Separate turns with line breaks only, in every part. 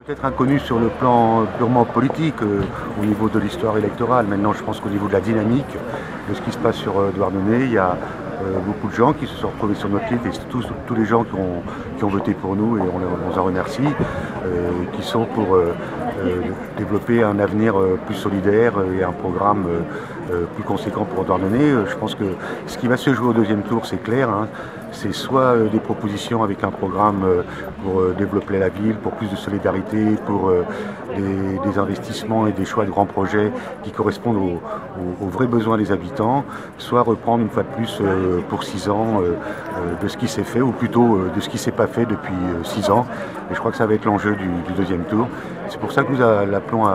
Peut-être inconnu sur le plan purement politique, au niveau de l'histoire électorale. Maintenant, je pense qu'au niveau de la dynamique, de ce qui se passe sur Douarnenez, il y a beaucoup de gens qui se sont retrouvés sur notre liste, et tous les gens qui ont voté pour nous, et on les en remercie, qui sont pour développer un avenir plus solidaire et un programme plus conséquent pour Douarnenez. Je pense que ce qui va se jouer au deuxième tour, c'est clair, hein. C'est soit des propositions avec un programme pour développer la ville, pour plus de solidarité, pour des investissements et des choix de grands projets qui correspondent aux vrais besoins des habitants, soit reprendre une fois de plus pour 6 ans de ce qui s'est fait, ou plutôt de ce qui ne s'est pas fait depuis 6 ans. Et je crois que ça va être l'enjeu du deuxième tour. C'est pour ça que nous appelons à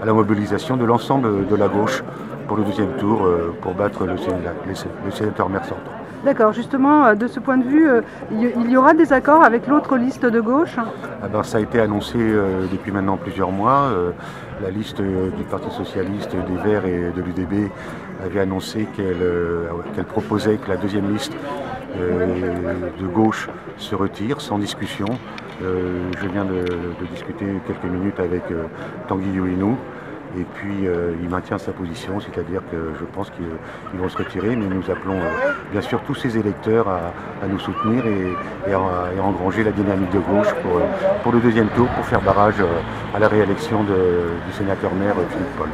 la mobilisation de l'ensemble de la gauche pour le deuxième tour, pour battre le sénateur maire sortant.
D'accord, justement, de ce point de vue, il y aura des accords avec l'autre liste de gauche?
Ah ben, ça a été annoncé depuis maintenant plusieurs mois. La liste du Parti Socialiste, des Verts et de l'UDB avait annoncé qu'elle proposait que la deuxième liste de gauche se retire sans discussion. Je viens de discuter quelques minutes avec Tanguy Youinou. Et puis il maintient sa position, c'est-à-dire que je pense qu'ils vont se retirer, mais nous appelons bien sûr tous ces électeurs à nous soutenir et à engranger la dynamique de gauche pour le deuxième tour, pour faire barrage à la réélection du sénateur maire Philippe Paul.